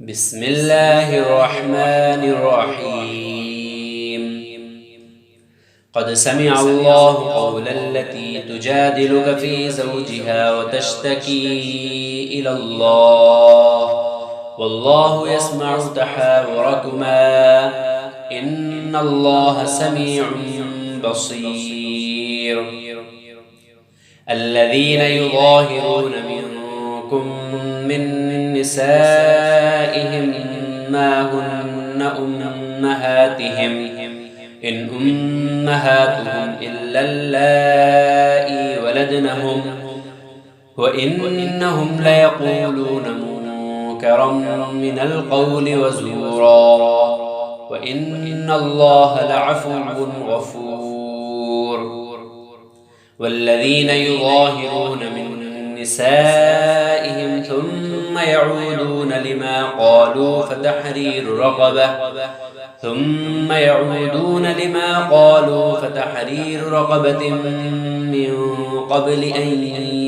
بسم الله الرحمن الرحيم. قد سمع الله قول التي تجادلك في زوجها وتشتكي إلى الله والله يسمع تحاوركما إن الله سميع بصير. الذين يظاهرون منكم من نسائهم ما هن أمهاتهم إن أمهاتهم إلا اللائي ولدنهم وإنهم ليقولون منكرا من القول وزورا وإن الله لعفو غفور. والذين يظاهرون من نسائهم ثم يعودون لما قالوا فتحرير رقبة من قبل أن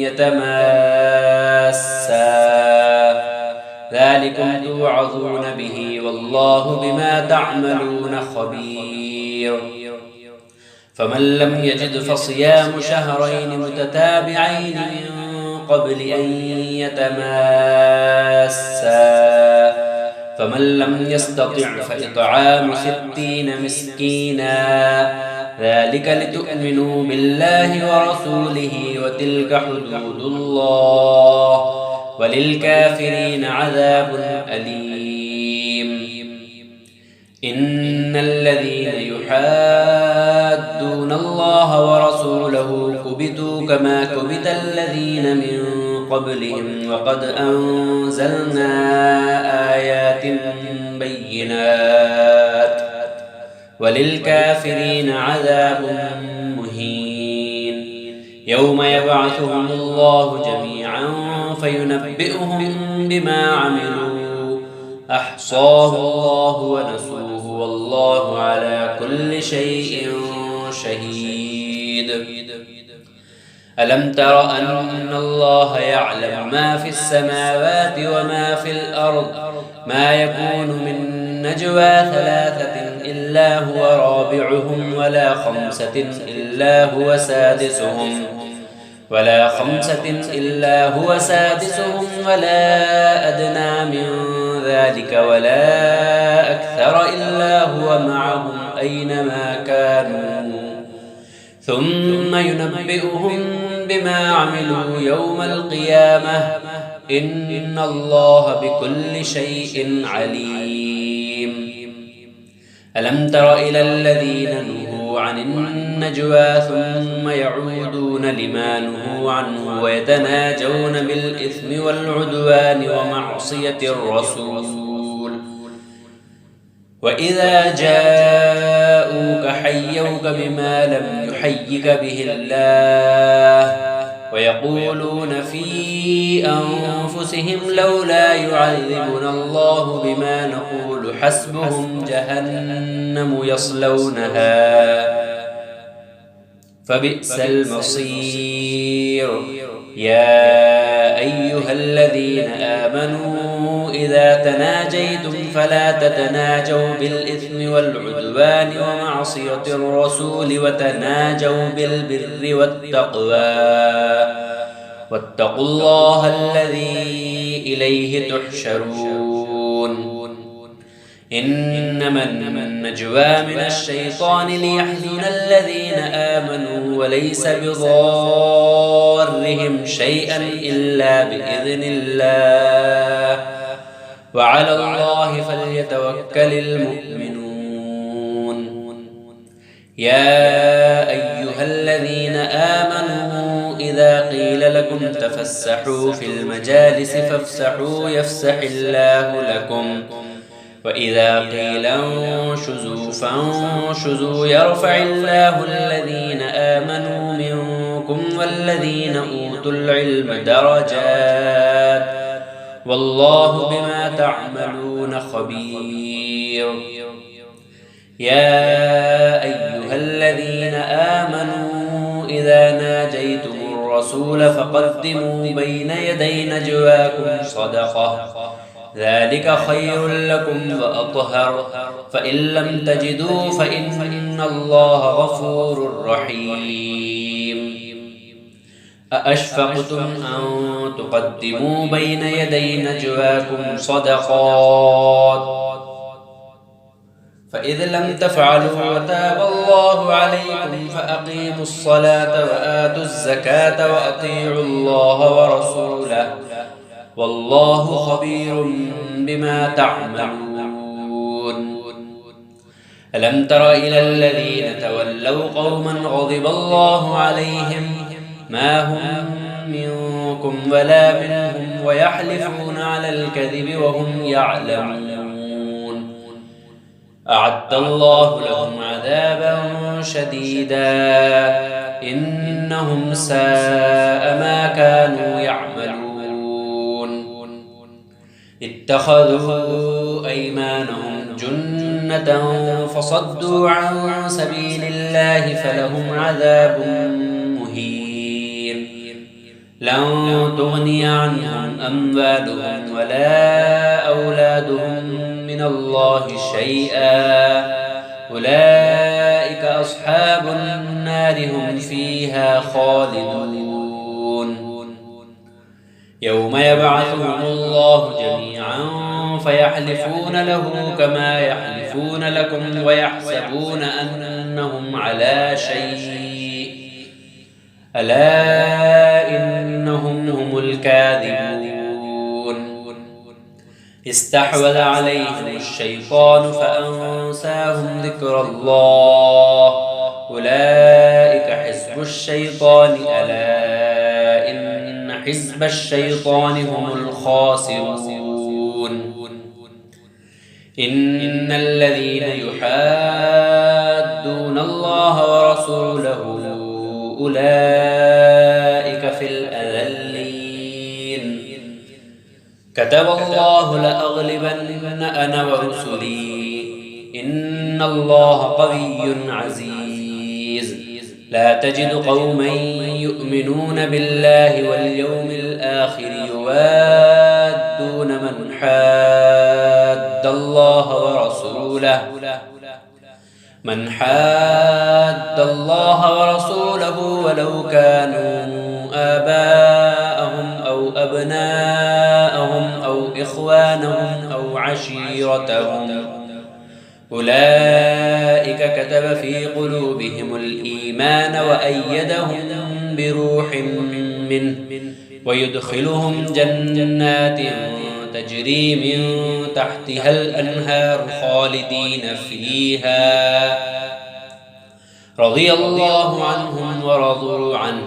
يتماسا ذلكم توعظون به والله بما تعملون خبير. فمن لم يجد فصيام شهرين متتابعين من قبل أن يتماسا فمن لم يستطع فإطعام 60 مسكينا ذلك لتؤمنوا بالله ورسوله وتلك حدود الله وللكافرين عذاب أليم. إن الذين يحادون الله ورسوله كبتوا كما كبت الذين من قبلهم وقد أنزلنا آيات بينات وللكافرين عذاب مهين. يوم يبعثهم الله جميعا فينبئهم بما عملوا أحصاه الله ونسوه والله على كل شيء شهيد. ألم تر أن الله يعلم ما في السماوات وما في الأرض ما يكون من نجوى 3 إلا هو رابعهم ولا 5 إلا هو سادسهم ولا أدنى من ذلك ولا أكثر إلا هو معهم أينما كانوا ثم ينبئهم بما عملوا يوم القيامة إن الله بكل شيء عليم. ألم تر إلى الذين نهوا عن النجوى ثم يعودون لما نهوا عنه ويتناجون بالإثم والعدوان ومعصية الرسول وإذا جاءوك حيوك بما لم يحيك به الله ويقولون في أنفسهم لولا يعذبنا الله بما نقول حسبهم جهنم يصلونها فبئس المصير. يا أيها الذين آمنوا إذا تناجيتم فلا تتناجوا بالإثم والعدوان ومعصية الرسول وتناجوا بالبر والتقوى واتقوا الله الذي إليه تحشرون. إنما النجوى من الشيطان ليحزن الذين آمنوا وليس بضارهم شيئا إلا بإذن الله وعلى الله فليتوكل المؤمنون. يا أيها الذين آمنوا إذا قيل لكم تفسحوا في المجالس فافسحوا يفسح الله لكم وإذا قيل انشزوا فانشزوا يرفع الله الذين آمنوا منكم والذين أوتوا العلم درجات والله بما تعملون خبير. يا أيها الذين آمنوا إذا ناجيتم الرسول فقدموا بين يدي نجواكم صدقة ذلك خير لكم وأطهر، فإن لم تجدوا فإن الله غفور رحيم. أأشفقتم أن تقدموا بين يدي نجواكم صدقات فإذ لم تفعلوا وتاب الله عليكم فأقيموا الصلاة وآتوا الزكاة وأطيعوا الله ورسوله والله خبير بما تعملون. ألم تر إلى الذين تولوا قوما غضب الله عليهم ما هم منكم ولا منهم ويحلفون على الكذب وهم يعلمون. أعد الله لهم عذابا شديدا إنهم ساء ما كانوا يعملون. اتخذوا أيمانهم جنة فصدوا عن سبيل الله فلهم عذاب مهين. لن تغني عنهم أموالهم ولا أولادهم من الله شيئا أولئك أصحاب النار هم فيها خالدون. يوم يبعثهم الله جميعا فيحلفون له كما يحلفون لكم ويحسبون أنهم على شيء ألا إنهم هم الكاذبون. استحوذ عليهم الشيطان فأنساهم ذكر الله أولئك حزب الشيطان ألا إن حزب الشيطان هم الخاسرون. إن الذين يحادون الله ورسوله أولئك في الأذلين. كتب الله لأغلبن أنا ورسلي إن الله قوي عزيز. لا تجد قوما يؤمنون بالله واليوم الآخر يوادون من حاد الله ورسوله ولو كانوا آباءهم أو أبناءهم أو إخوانهم أو عشيرتهم أولئك كتب في قلوبهم الإيمان وأيدهم بروح منه ويدخلهم جنات تجري من تحتها الأنهار خالدين فيها رضي الله عنهم ورضوا عنه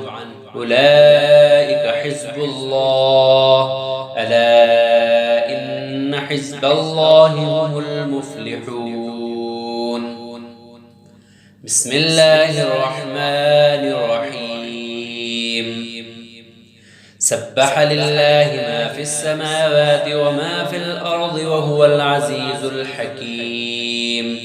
أولئك حزب الله ألا إن حزب الله هم المفلحون. بسم الله الرحمن الرحيم. سبح لله ما في السماوات وما في الأرض وهو العزيز الحكيم.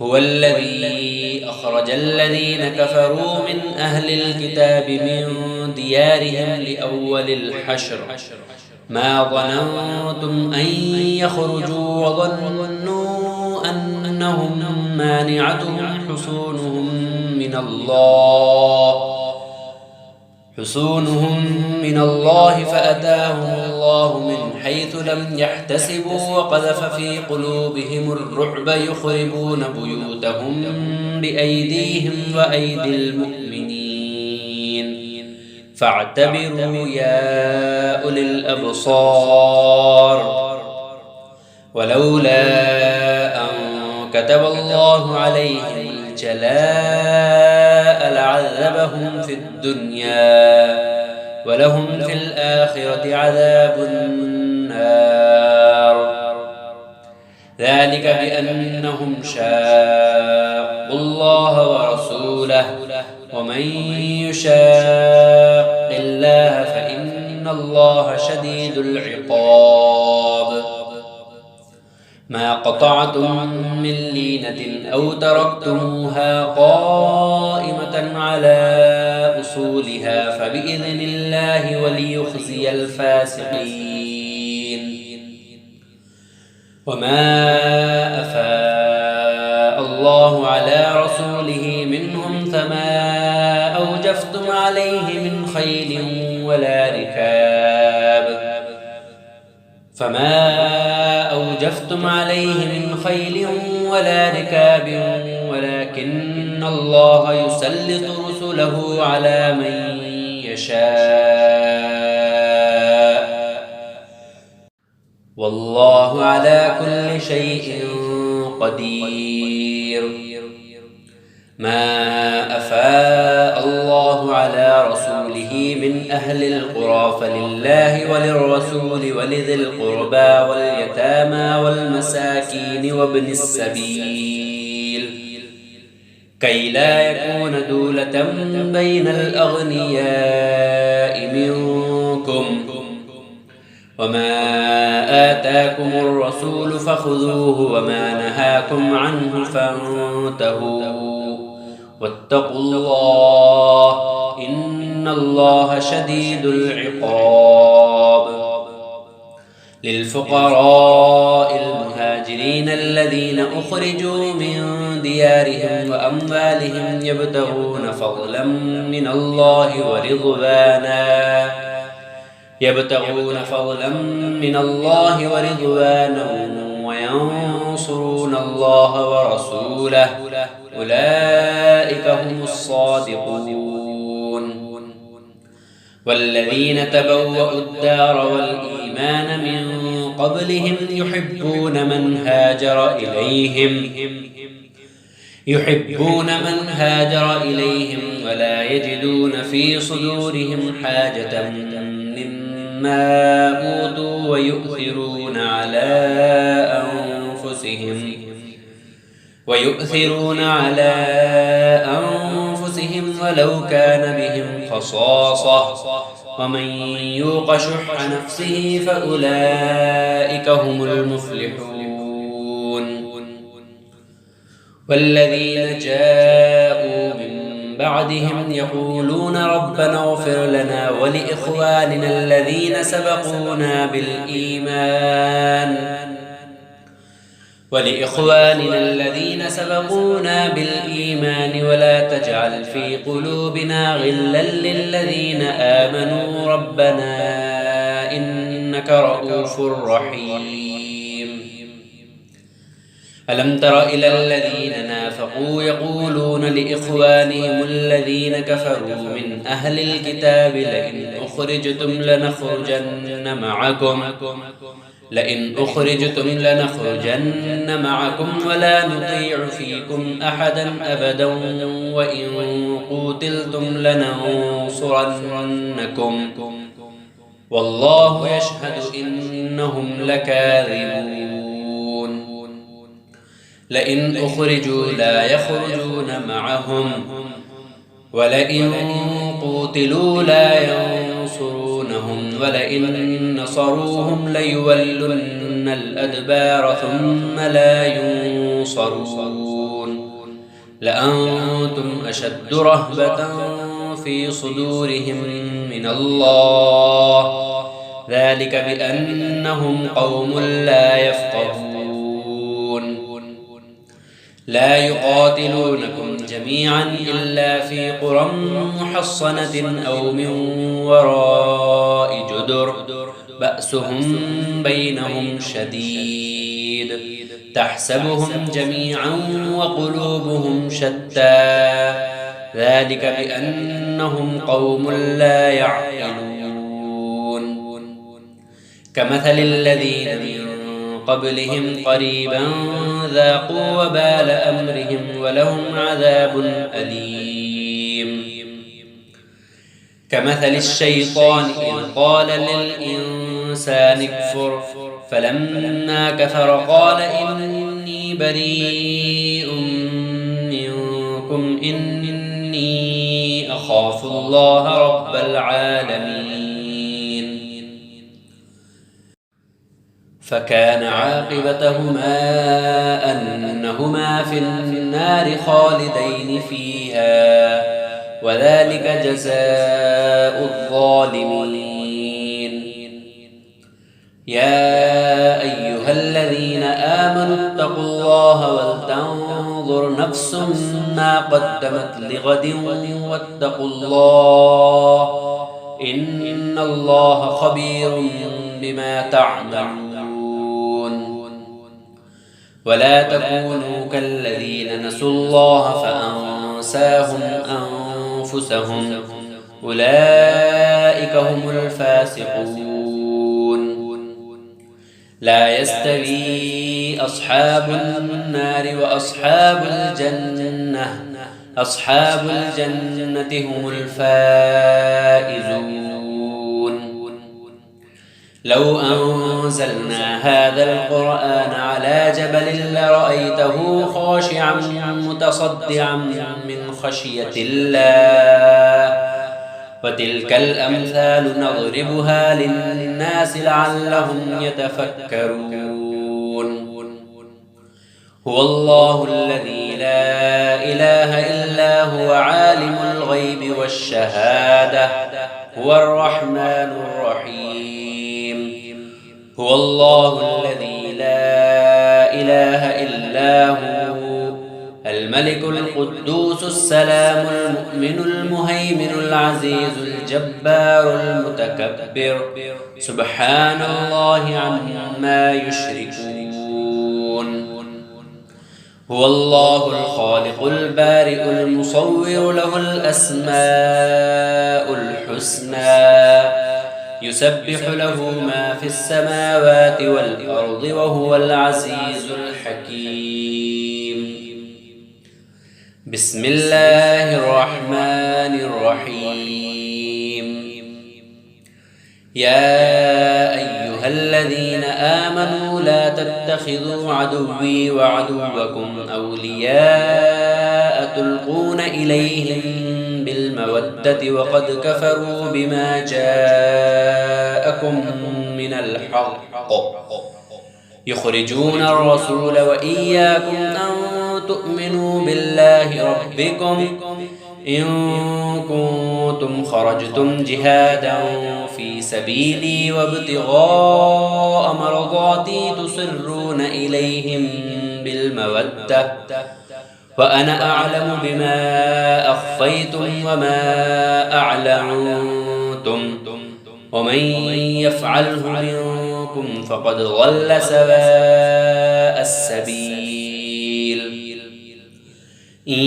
هو الذي أخرج الذين كفروا من أهل الكتاب من ديارهم لأول الحشر ما ظننتم أن يخرجوا وظنوا أنهم مانعتهم حصونهم من الله فأتاهم الله من حيث لم يحتسبوا وقذف في قلوبهم الرعب يخربون بيوتهم بأيديهم وأيدي المؤمنين فاعتبروا يا أولي الأبصار. ولولا أن كتب الله عليهم الجلاء لعذبهم في الدنيا ولهم في الآخرة عذاب النار. ذلك بأنهم شاقوا الله ورسوله ومن يشاق الله فإن الله شديد العقاب. ما قطعتم من لينة أو تركتموها قائمة على أصولها فبإذن الله وليخزي الفاسقين. وما أفاء الله على رسوله منهم فما أوجفتم عليه من خيل ولا ركاب ولكن الله يسلط رسله على من يشاء والله على كل شيء قدير. ما أفاء الله على رسوله من أهل القرى فلله وللرسول ولذي القربى واليتامى والمساكين وابن السبيل كي لا يكون دولة بين الأغنياء منكم. وما آتاكم الرسول فخذوه وما نهاكم عنه فانتهوا واتقوا الله إن الله شديد العقاب. للفقراء المهاجرين الذين أخرجوا من ديارهم وأموالهم يبتغون فضلا من الله ورضوانا وينصرون الله ورسوله أولئك هم الصادقون. والذين تبوأوا الدار والإيمان من قبلهم يحبون من هاجر إليهم ولا يجدون في صدورهم حاجة مما أوتوا ويؤثرون على أنفسهم ولو كان بهم خصاصة ومن يوق شح نفسه فأولئك هم المفلحون. والذين جاءوا من بعدهم يقولون ربنا اغفر لنا ولإخواننا الذين سبقونا بالإيمان ولا تجعل في قلوبنا غلا للذين آمنوا ربنا إنك رؤوف رحيم. ألم تر إلى الذين نافقوا يقولون لإخوانهم الذين كفروا من أهل الكتاب لئن أخرجتم لنخرجن معكم ولا نطيع فيكم أحدا أبدا وإن قوتلتم لننصرنكم والله يشهد إنهم لكاذبون. لئن أخرجوا لا يخرجون معهم ولئن قوتلوا لا ينصرونهم ولئن نصروهم ليولن الأدبار ثم لا ينصرون لأنتم أشد رهبة في صدورهم من الله ذلك بأنهم قوم لا يفقهون. لا يقاتلونكم جميعا إلا في قرى محصنة أو من وراء جدر بأسهم بينهم شديد تحسبهم جميعا وقلوبهم شتى ذلك بأنهم قوم لا يعقلون. كمثل الذين من قبلهم قريبا ذاقوا وبال أمرهم ولهم عذاب أليم. كمثل الشيطان إذ قال للإنسان اكفر فلما كفر قال إني بريء منكم إني أخاف الله رب العالمين. فكان عاقبتهما أنهما في النار خالدين فيها وذلك جزاء الظالمين. يا أيها أيها الذين آمنوا اتقوا الله ولتنظر نفس ما قدمت لغد واتقوا الله إن الله خبير بما تعملون. ولا تكونوا كالذين نسوا الله فأنساهم أنفسهم أولئك هم الفاسقون. لا يستوي أصحاب النار وأصحاب الجنة أصحاب الجنة هم الفائزون. لو أنزلنا هذا القرآن على جبل لرأيته خاشعا متصدعا من خشية الله وتلك الأمثال نضربها للناس لعلهم يتفكرون. هو الله الذي لا إله إلا هو عالم الغيب والشهادة هو الرحمن الرحيم. هو الله الذي لا إله إلا هو الملك القدوس السلام المؤمن المهيمن العزيز الجبار المتكبر سبحان الله عما يشركون. هو الله الخالق البارئ المصور له الأسماء الحسنى يسبح له ما في السماوات والأرض وهو العزيز الحكيم. بسم الله الرحمن الرحيم. يا أيها الذين آمنوا لا تتخذوا عدوي وعدوكم أولياء تلقون إليهم بالمودة وقد كفروا بما جاءكم من الحق يخرجون الرسول وإياكم أن تؤمنوا بالله ربكم إن كنتم خرجتم جهادا في سبيلي وابتغاء مرضاتي تسرون إليهم بالمودة وأنا أعلم بما أخفيتم وما أعلنتم ومن يفعله منكم فقد ضل سواء السبيل. إن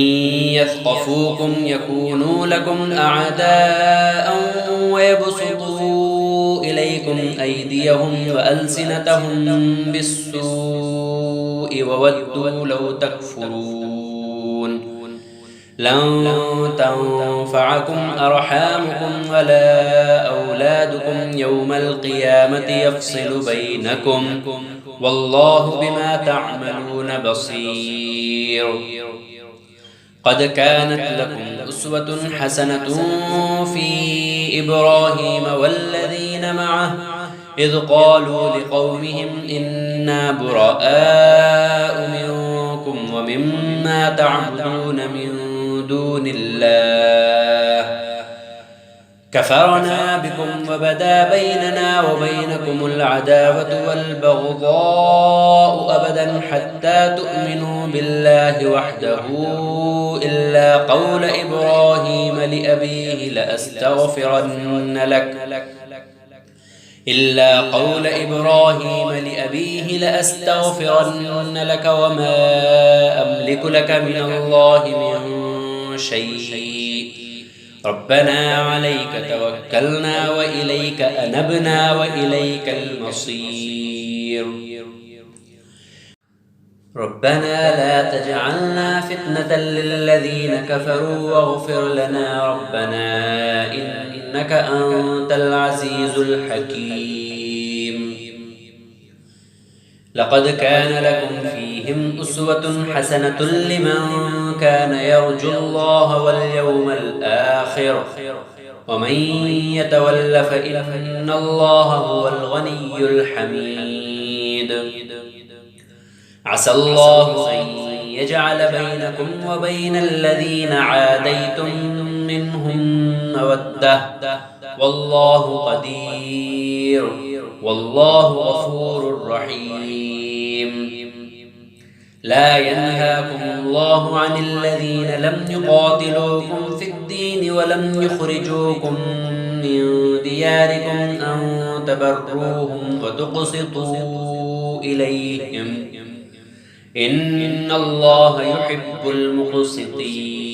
يثقفوكم يكونوا لكم أعداء ويبسطوا إليكم أيديهم وألسنتهم بالسوء وودوا لو تكفرون. لن تنفعكم أرحامكم ولا أولادكم يوم القيامة يفصل بينكم والله بما تعملون بصير. قد كانت لكم أسوة حسنة في إبراهيم والذين معه إذ قالوا لقومهم إنا براء منكم ومما تعبدون من دون الله كفرنا بكم وبدا بيننا وبينكم العداوة والبغضاء أبدا حتى تؤمنوا بالله وحده إلا قول إبراهيم لأبيه لأستغفرن لك وما أملك لك من الله من شيء ربنا عليك توكلنا وإليك أنبنا وإليك المصير. ربنا لا تجعلنا فتنة للذين كفروا واغفر لنا ربنا إنك أنت العزيز الحكيم. لقد كان لكم فيهم أسوة حسنة لمن كان يرجو الله واليوم الآخر ومن يتول فإن الله هو الغني الحميد. عسى الله أن يجعل بينكم وبين الذين عاديتم منهم مودة والله قدير. والله غفور رحيم. لا ينهاكم الله عن الذين لم يقاتلوكم في الدين ولم يخرجوكم من دياركم أن تبروهم وتقسطوا إليهم إن الله يحب المقسطين.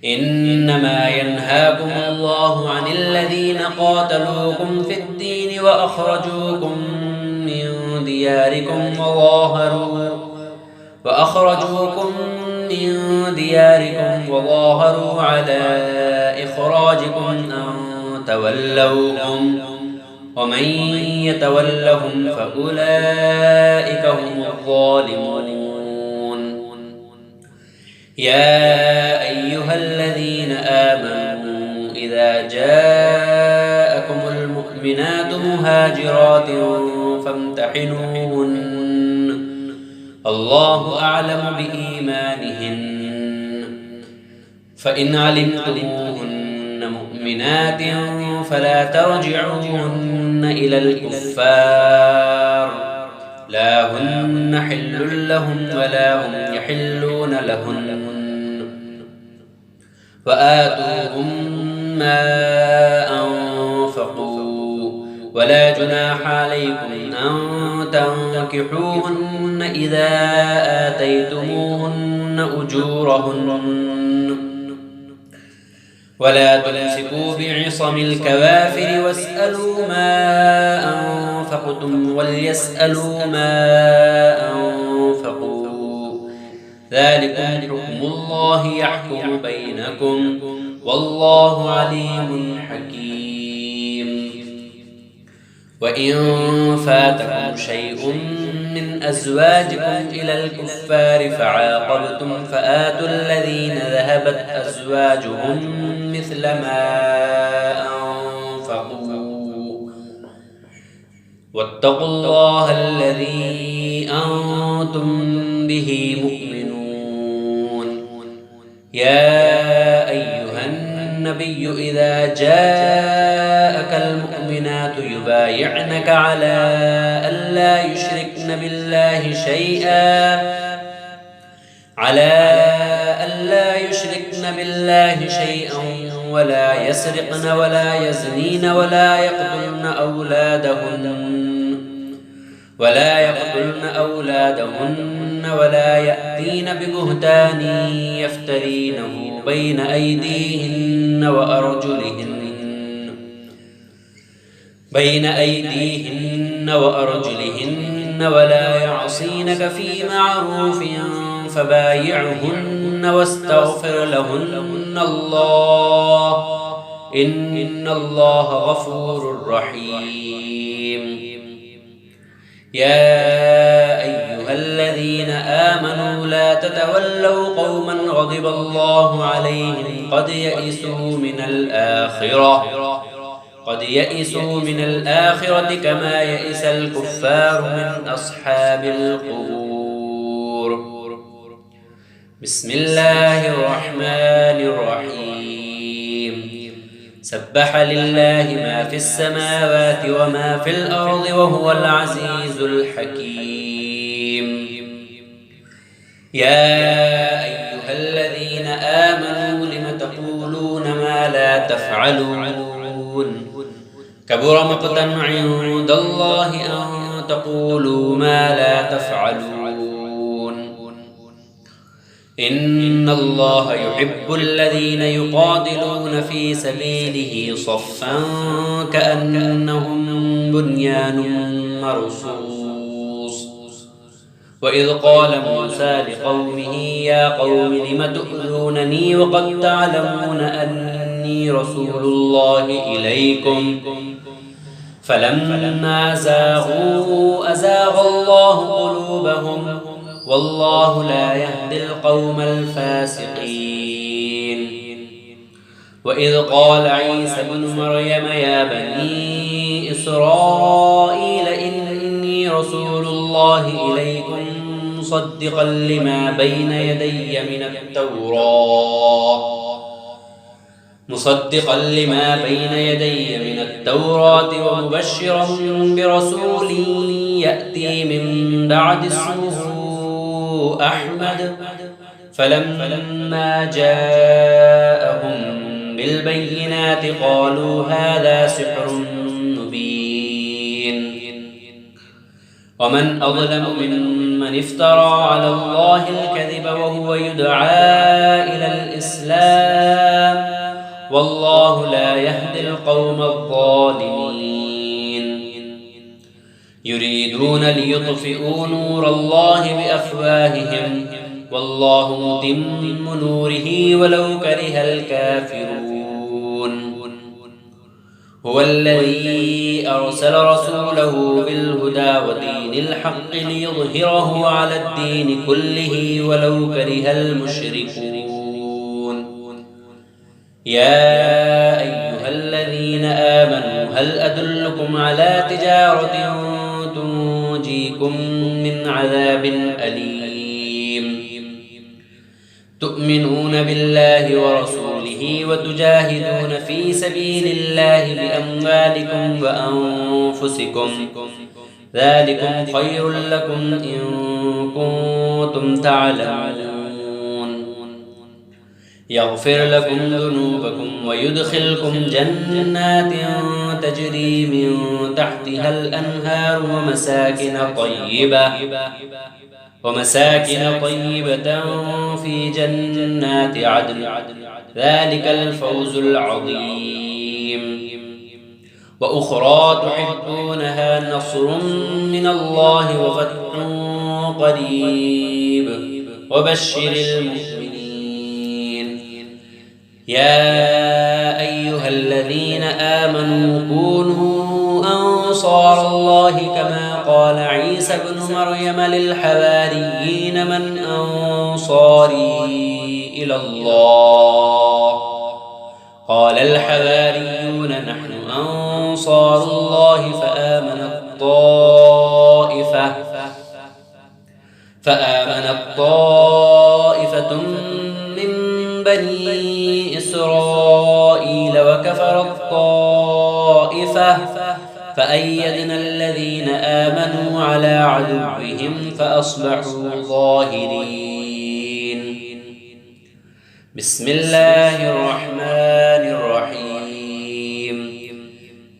إنما ينهاكم الله عن الذين قاتلوكم في الدين وأخرجوكم من دياركم وظاهروا على إخراجكم أن تولوهم ومن يتولهم فأولئك هم الظالمون. يا أيها الذين آمنوا إذا جاءكم المؤمنات مهاجرات فامتحنوهن الله أعلم بإيمانهن فإن علمتموهن مؤمنات فلا ترجعوهن إلى الكفار لا هن حل لهم ولا هم يحلون لهن وآتوهم ما أنفقوا ولا جناح عليكم أن تنكحوهن إذا آتيتموهن أجورهن ولا تمسكوا بعصم الكوافر واسألوا ما أنفقتم وليسألوا ما أنفقوا ذلكم حكم الله يحكم بينكم والله عليم حكيم. وإن فاتكم شيء من أزواجكم إلى الكفار فعاقبتم فآتوا الذين ذهبت أزواجهم مثل ما أنفقوا واتقوا الله الذي أنتم به مؤمنون. يا أيها النبي إذا جاءك المؤمنات يبايعنك على ألا يشركن بالله شيئا ولا يسرقن ولا يزنين ولا يقتلن أولادهن ولا يأتين ببهتان يفترينه بين أيديهن وأرجلهن ولا يعصينك في معروف فبايعهن واستغفر لهن الله إن الله غفور رحيم. يا أيها الذين آمنوا لا تتولوا قوما غضب الله عليهم قد يئسوا من الآخرة كما يئس الكفار من أصحاب القبور. بسم الله الرحمن الرحيم. سبح لله ما في السماوات وما في الأرض وهو العزيز الحكيم. يا أيها الذين آمنوا لم تقولون ما لا تفعلون كبر مقتا عند الله أن تقولوا ما لا تفعلون. إن الله يحب الذين يقاتلون في سبيله صفا كأنهم بنيان مرصوص. وإذ قال موسى لقومه يا قوم لم تؤذونني وقد تعلمون أني رسول الله إليكم فلما زاغوا أزاغ الله قلوبهم والله لا يهدي القوم الفاسقين. وإذ قال عيسى ابن مريم يا بني إسرائيل إني رسول الله إليكم مصدقا لما بين يدي من التوراة مصدقا لما بين يدي من التوراة ومبشرا برسول يأتي من بعد اسمه أحمد. فلما جاءهم بالبينات قالوا هذا سحر مبين. ومن أظلم ممن افترى على الله الكذب وهو يدعى إلى الإسلام والله لا يهدي القوم الظالمين. يريدون ليطفئوا نور الله بأفواههم والله متم نوره ولو كره الكافرون. هو الذي أرسل رسوله بالهدى ودين الحق ليظهره على الدين كله ولو كره المشركون. يا أيها الذين آمنوا هل أدلكم على تجارة تنجيكم من عذاب أليم تؤمنون بالله ورسوله وتجاهدون في سبيل الله بأموالكم وأنفسكم ذلكم خير لكم إن كنتم تعلمون. يغفر لكم ذنوبكم ويدخلكم جنات تجري من تحتها الأنهار ومساكن طيبة في جنات عدن ذلك الفوز العظيم. وأخرى تحبونها نصر من الله وفتح قريب وبشر المؤمنين. يا أيها الذين آمنوا كونوا أنصار الله كما قال عيسى ابن مريم للحواريين من أنصاري إلى الله قال الحواريون نحن أنصار الله فآمنت طائفة من بني إسرائيل وكفرت طائفة فأيدنا الذين آمنوا على عدوهم فأصبحوا ظاهرين. بسم الله الرحمن الرحيم.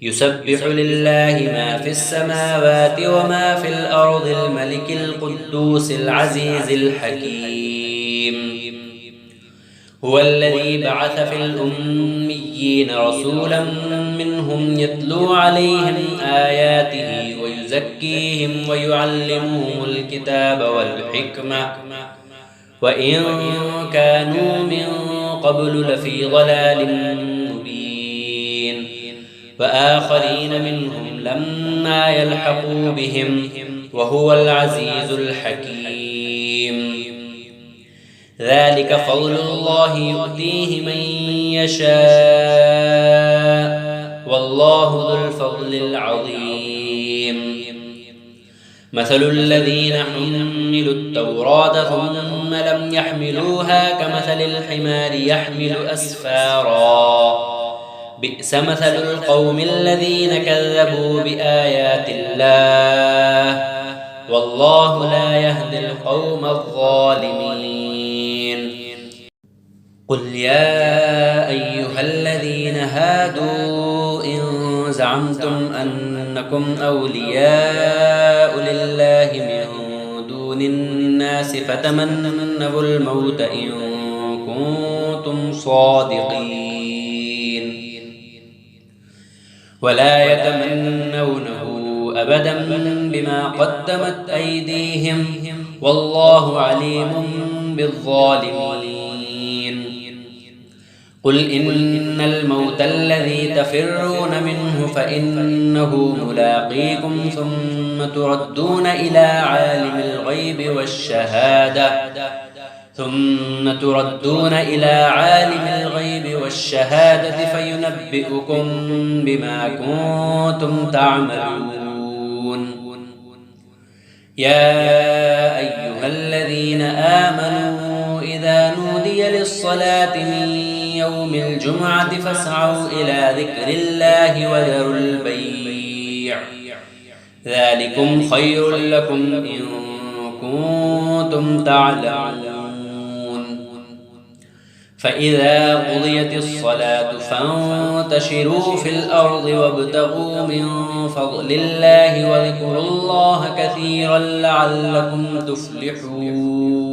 يسبح لله ما في السماوات وما في الأرض الملك القدوس العزيز الحكيم. هو الذي بعث في الأميين رسولا منهم يتلو عليهم آياته ويزكيهم ويعلمهم الكتاب والحكمة وإن كانوا من قبل لفي ضلال مبين. وآخرين منهم لما يلحقوا بهم وهو العزيز الحكيم. ذلك فضل الله يؤتيه من يشاء والله ذو الفضل العظيم. مثل الذين حملوا التوراة ثم لم يحملوها كمثل الحمار يحمل أسفارا بئس مثل القوم الذين كذبوا بآيات الله والله لا يهدي القوم الظالمين. قل يا أيها الذين هادوا إن زعمتم أنكم أولياء لله من دون الناس فتمنوا الموت إن كنتم صادقين ولا يتمنونه أبدا بما قدمت أيديهم والله عليم بالظالمين. قل إن الموت الذي تفرون منه فإنه ملاقيكم ثم تردون إلى عالم الغيب والشهادة فينبئكم بما كنتم تعملون. يا أيها الذين آمنوا إذا نودي للصلاة من يوم الجمعة فاسعوا إلى ذكر الله وذروا البيع ذلكم خير لكم إن كنتم تعلمون فإذا قضيت الصلاة فانتشروا في الأرض وابتغوا من فضل الله واذكروا الله كثيرا لعلكم تفلحون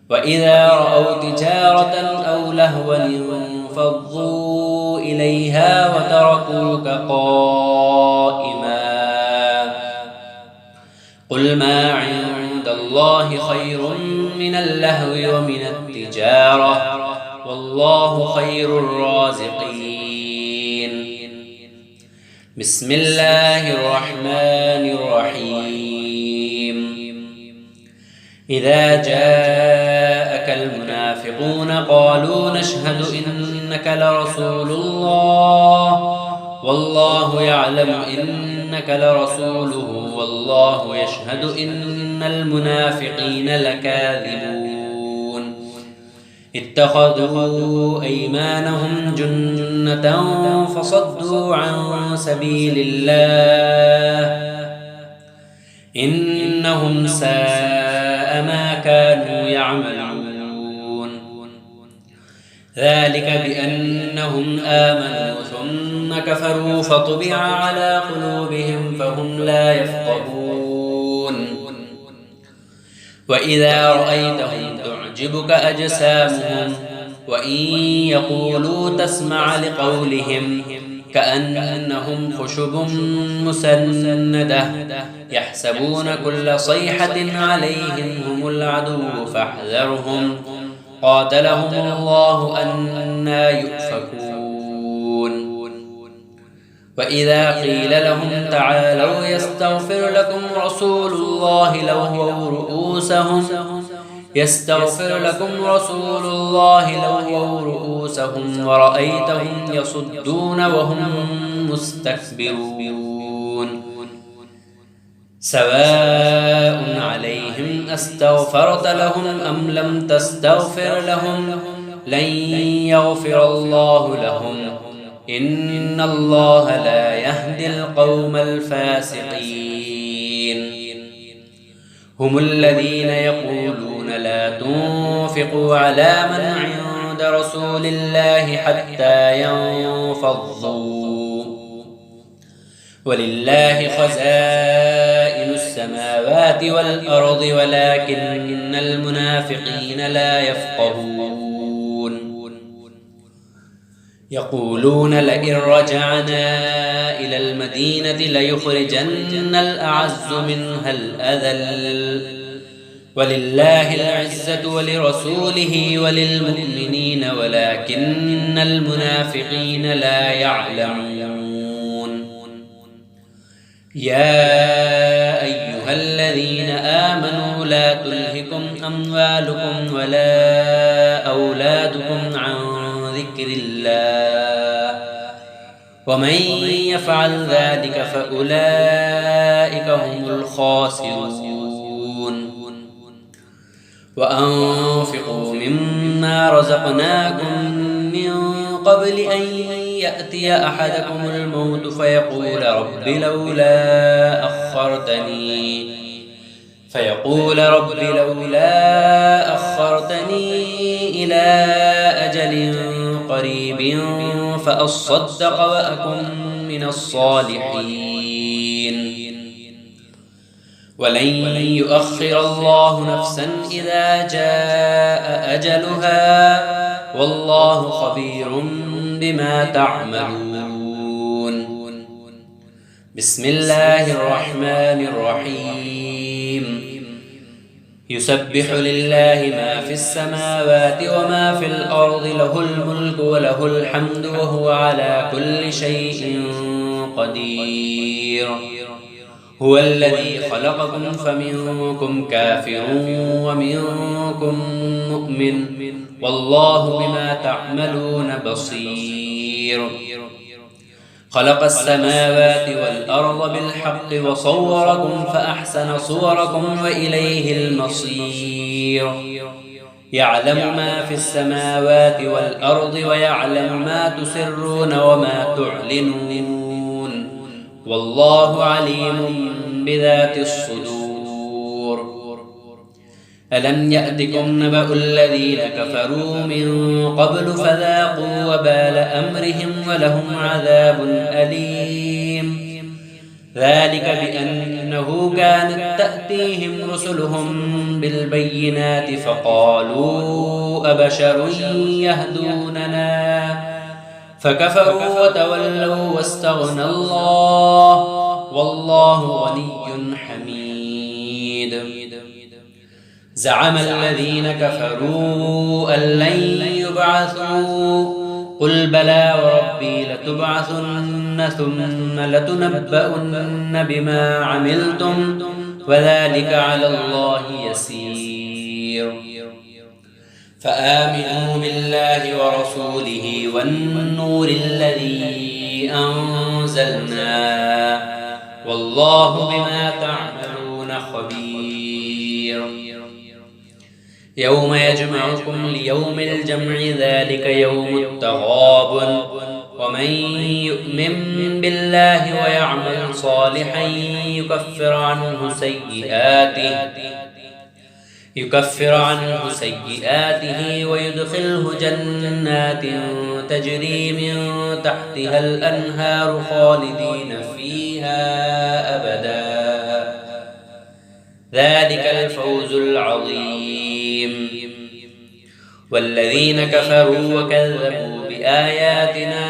وإذا رأوا تجارة أو لهوا انفضوا إليها وتركوك قائما قل ما عند الله خير من اللهو ومن التجارة والله خير الرازقين بسم الله الرحمن الرحيم إذا جاءك المنافقون قالوا نشهد إنك لرسول الله والله يعلم إنك لرسوله والله يشهد إن المنافقين لكاذبون اتخذوا أيمانهم جنة فصدوا عن سبيل الله إنهم ساء ما كانوا يعملون ذلك بأنهم آمنوا ثم كفروا فطبع على قلوبهم فهم لا يفقهون وإذا رأيتهم تعجبك أجسامهم وإن يقولوا تسمع لقولهم كأنهم خشب مسندة يحسبون كل صيحة عليهم هم العدو فاحذرهم قاتلهم الله أنى يؤفكون وإذا قيل لهم تعالوا يستغفر لكم رسول الله لووا رؤوسهم ورأيتهم يصدون وهم مستكبرون سواء عليهم أستغفرت لهم أم لم تستغفر لهم لن يغفر الله لهم إن الله لا يهدي القوم الفاسقين هم الذين يقولون لا تنفقوا على من عند رسول الله حتى ينفضوا ولله خزائن السماوات والأرض ولكن المنافقين لا يفقهون يقولون لئن رجعنا إلى المدينة ليخرجن الأعز منها الأذل ولله العزة ولرسوله وللمؤمنين ولكن المنافقين لا يعلمون يا أيها الذين آمنوا لا تلهكم أموالكم ولا أولادكم عن ذكر الله ومن يفعل ذلك فأولئك هم الخاسرون وأنفقوا مما رزقناكم من قبل أن يأتي أحدكم الموت فيقول رب لولا أخرتني إلى أجل قريب فأصدق وأكن من الصالحين ولن يؤخر الله نفسا إذا جاء أجلها والله خبير بما تعملون بسم الله الرحمن الرحيم يسبح لله ما في السماوات وما في الأرض له الملك وله الحمد وهو على كل شيء قدير هو الذي خلقكم فمنكم كافر ومنكم مؤمن والله بما تعملون بصير خلق السماوات والأرض بالحق وصوركم فأحسن صوركم وإليه المصير يعلم ما في السماوات والأرض ويعلم ما تسرون وما تعلنون والله عليم بذات الصدور. ألم يأتكم نبأ الذين كفروا من قبل فذاقوا وبال أمرهم ولهم عذاب أليم. ذلك بأنه كانت تأتيهم رسلهم بالبينات فقالوا أبشر يهدوننا فكفروا وتولوا واستغنى الله والله غني حميد. زعم الذين كفروا أن لن يبعثوا قل بلى وربي لتبعثن ثم لتنبؤن بما عملتم وذلك على الله يسير. فآمنوا بالله ورسوله والنور الذي أنزلنا والله بما تعملون خبير. يوم يجمعكم ليوم الجمع ذلك يوم التغابن ومن يؤمن بالله ويعمل صالحا يكفر عنه سيئاته ويدخله جنات تجري من تحتها الأنهار خالدين فيها أبدا ذلك الفوز العظيم. والذين كفروا وكذبوا بآياتنا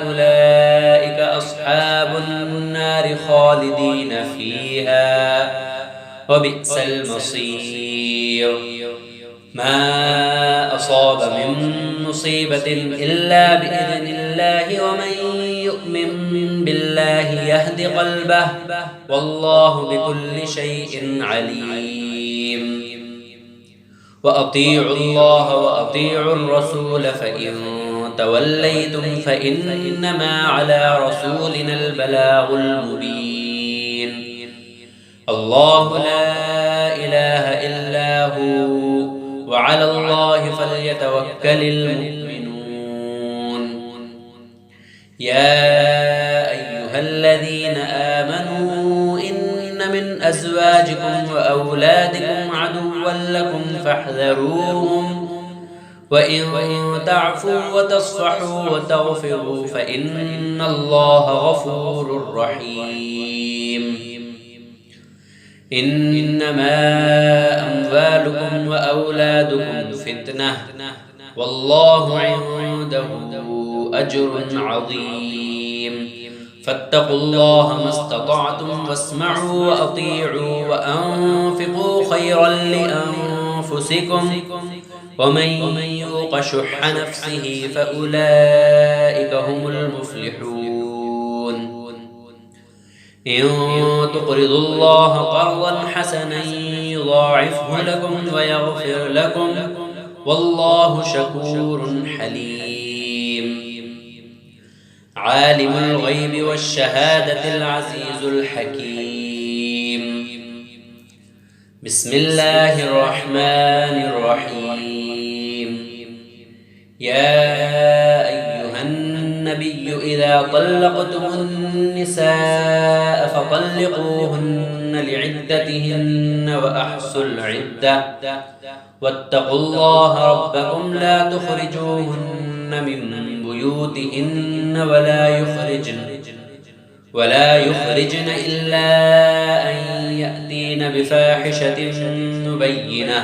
أولئك أصحاب النار خالدين فيها وبئس المصير. ما أصاب من مصيبة إلا بإذن الله ومن يؤمن بالله يهد قلبه والله بكل شيء عليم. وأطيعوا الله وأطيعوا الرسول فإن توليتم فإنما على رسولنا البلاغ المبين. الله لا إله إلا هو وعلى الله فليتوكل المؤمنون. يا أيها الذين آمنوا إن من أزواجكم وأولادكم عدوا لكم فاحذروهم وإن تعفوا وتصفحوا وتغفروا فإن الله غفور رحيم. إنما أموالكم وأولادكم فتنة والله عنده أجر عظيم. فاتقوا الله ما استطعتم واسمعوا وأطيعوا وأنفقوا خيرا لأنفسكم ومن يوق شح نفسه فأولئك هم المفلحون. إن تقرضوا الله قرضا حسنا يضاعفه لكم ويغفر لكم والله شكور حليم. عالم الغيب والشهادة العزيز الحكيم. بسم الله الرحمن الرحيم. يا أيها النبي إذا طلقتم النساء فطلقوهن لعدتهن وأحصوا العدة واتقوا الله ربكم لا تخرجوهن من بيوتهن ولا يخرجن إلا أن يأتين بفاحشة مبينة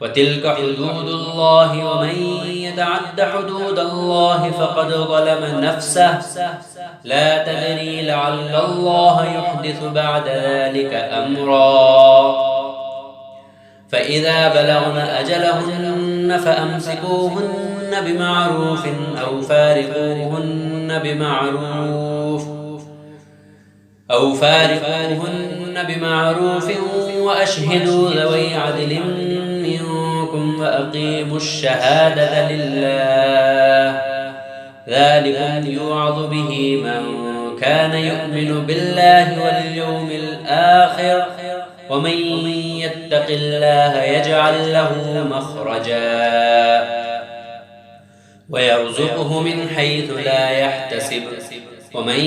وتلك حدود الله ومن يتعد حدود الله فقد ظلم نفسه لا تدري لعل الله يحدث بعد ذلك أمرا. فإذا بلغن أجلهن فأمسكوهن بمعروف أو فارقوهن بمعروف وأشهدوا ذوي عدل منكم وأقيموا الشهادة لله ذلكم يوعظ به من كان يؤمن بالله واليوم الآخر ومن يتق الله يجعل له مخرجا ويرزقه من حيث لا يحتسب ومن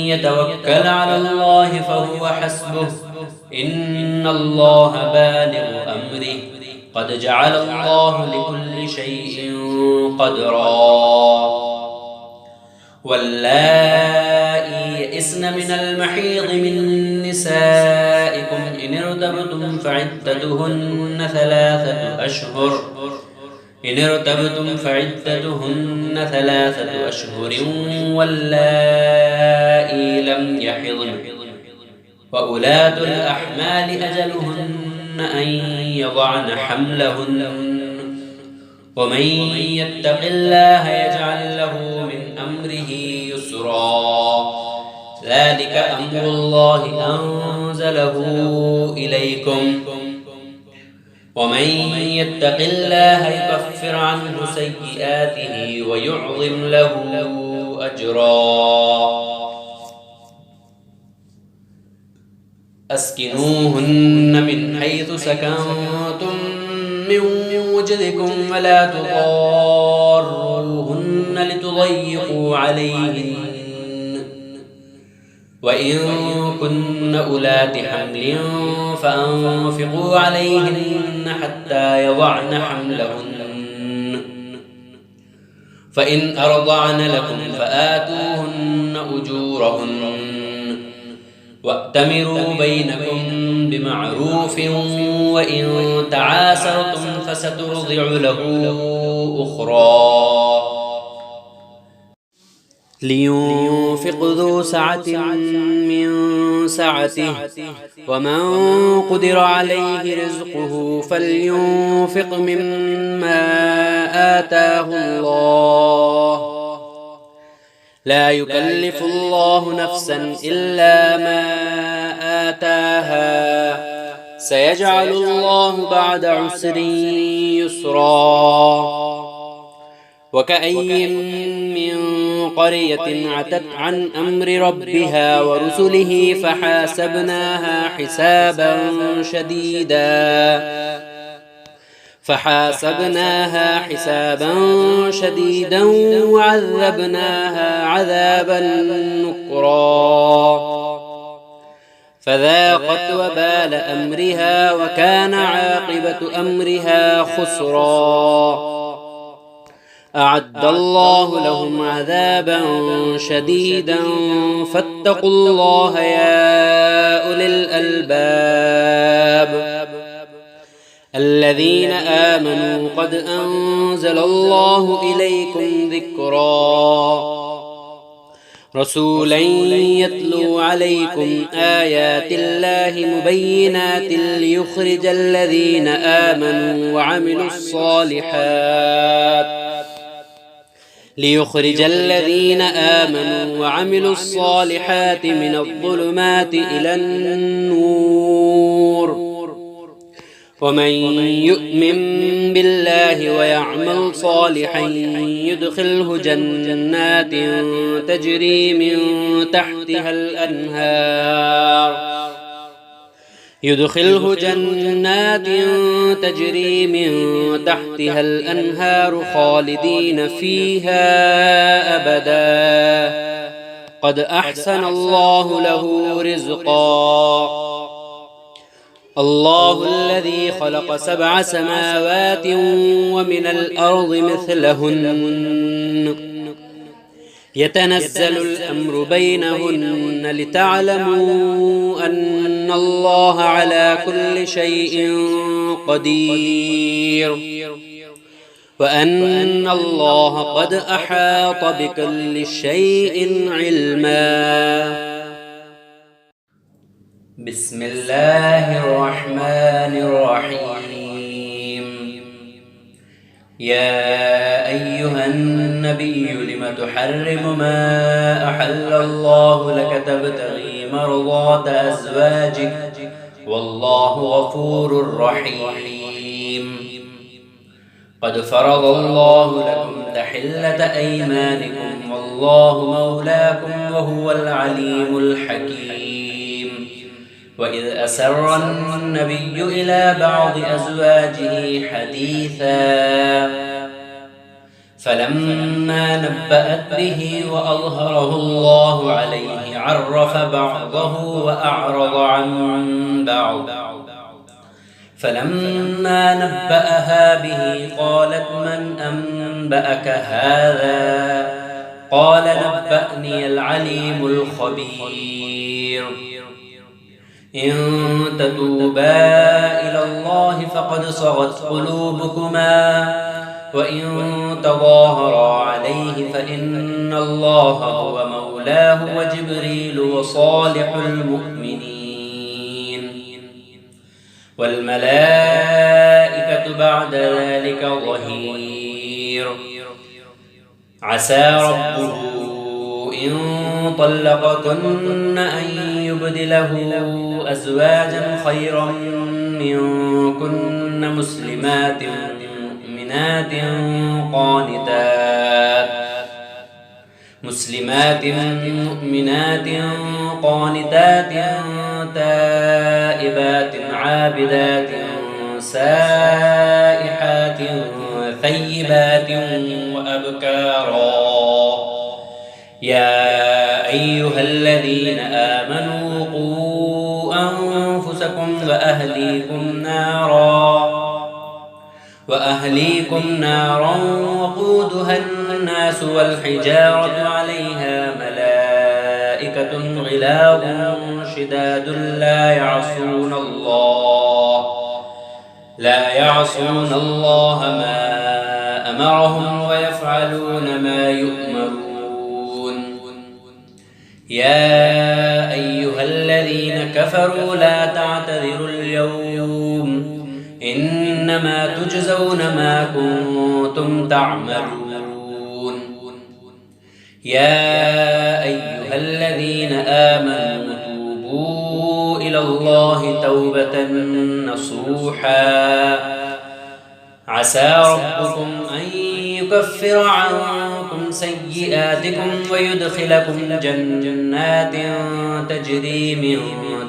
يتوكل على الله فهو حسبه إن الله بالغ أمره قد جعل الله لكل شيء قدرا واللائي يئسن من المحيض من نسائكم إن ارتبتم فعدتهن ثلاثة أشهر واللائي لم يحضن وأولاة الأحمال أجلهن أن يضعن حملهن ومن يتق الله يجعل له من أمره يسرا ذلك أمر الله أنزله إليكم ومن يتق الله يكفر عنه سيئاته ويعظم له أجرا أسكنوهن من حيث سكنتم من وجدكم ولا تضاروهن لتضيقوا عليهن وإن كن أولات حمل فأنفقوا عليهن حتى يضعن حملهن فإن أرضعن لكم فآتوهن أجورهن وأتمروا بينكم بمعروف وإن تعاسرتم فسترضع له أخرى لينفق ذو سعة من سعته ومن قدر عليه رزقه فلينفق مما آتاه الله لا يكلف الله نفسا إلا ما آتاها سيجعل الله بعد عسر يسرا وكأي من قرية عتت عن أمر ربها ورسله فحاسبناها حسابا شديدا وعذبناها عذابا نكرا فذاقت وبال أمرها وكان عاقبة أمرها خسرا أعد الله لهم عذابا شديدا فاتقوا الله يا أولي الألباب الذين آمنوا قد أنزل الله إليكم ذكرا رسولا يتلو عليكم آيات الله مبينات ليخرج الذين آمنوا وعملوا الصالحات من الظلمات إلى النور ومن يؤمن بالله ويعمل صالحا يدخله جنات تجري من تحتها الأنهار خالدين فيها أبدا قد أحسن الله له رزقا الله الذي خلق 7 سماوات ومن الأرض مثلهن يتنزل الأمر بينهن لتعلموا أن الله على كل شيء قدير وأن الله قد أحاط بكل شيء علما بسم الله الرحمن الرحيم يا أيها النبي لم تحرم ما أحل الله لك تبتغي مرضات أزواجك والله غفور رحيم قد فرض الله لكم تحلة أيمانكم والله مولاكم وهو العليم الحكيم وإذ أسر النبي إلى بعض أزواجه حديثا فلما نبأت به وأظهره الله عليه عرف بعضه وأعرض عن بعض فلما نبأها به قالت من أنبأك هذا قال نبأني العليم الخبير إن تتوبا إلى الله فقد صغت قلوبكما وإن تظاهرا عليه فإن الله هو مولاه وجبريل وصالح المؤمنين والملائكة بعد ذلك ظهير عسى ربه إن طلقكن أن يبدله أزواجا خيرا منكن مسلمات مؤمنات قانتات تائبات عابدات سائحات ثيبات وأبكارا يا أيها الذين آمنوا قوا أنفسكم وأهليكم نارا وقودها الناس والحجارة عليها ملائكة غلاظ شداد لا يعصون الله ما أمرهم ويفعلون ما يؤمرون يا أيها الذين كفروا لا تعتذروا اليوم إنما تجزون ما كنتم تعملون يا أيها الذين آمنوا توبوا إلى الله توبة نصوحا عسى ربكم أن يكفر عنكم سيئاتكم ويدخلكم جنات تجري من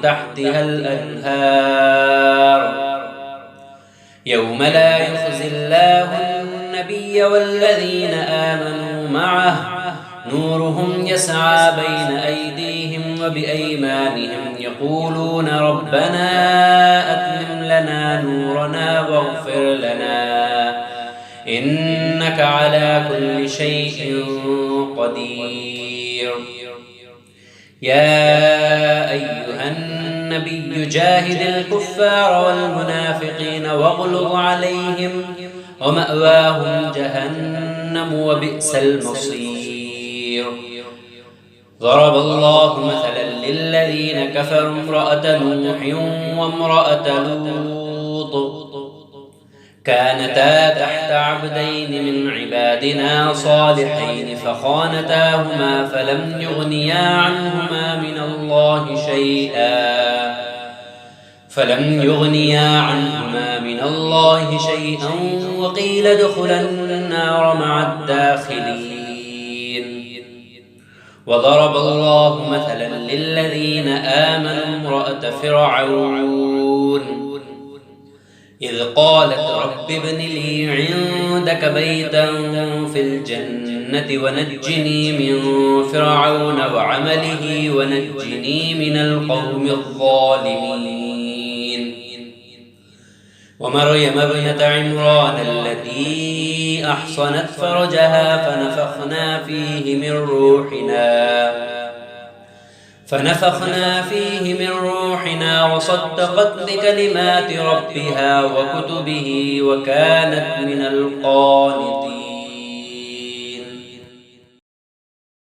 تحتها الأنهار يوم لا يخزي الله النبي والذين آمنوا معه نورهم يسعى بين أيديهم وبأيمانهم يقولون ربنا أتمم لنا نورنا واغفر لنا إنك على كل شيء قدير يا أيها النبي جاهد الكفار والمنافقين واغلظ عليهم ومأواهم جهنم وبئس المصير ضرب الله مثلا للذين كفروا امرأة نوح وامرأة لوط كانتا تحت عبدين من عبادنا صالحين فخانتاهما فلم يغنيا عنهما من الله شيئا وقيل ادخلا النار مع الداخلين وضرب الله مثلا للذين آمنوا امرأة فرعون إذ قالت رب ابن لي عندك بيتا في الجنة ونجني من فرعون وعمله ونجني من القوم الظالمين ومريم ابنة عمران التي أحصنت فرجها فنفخنا فيه من روحنا وصدقت بكلمات ربها وكتبه وكانت من القانتين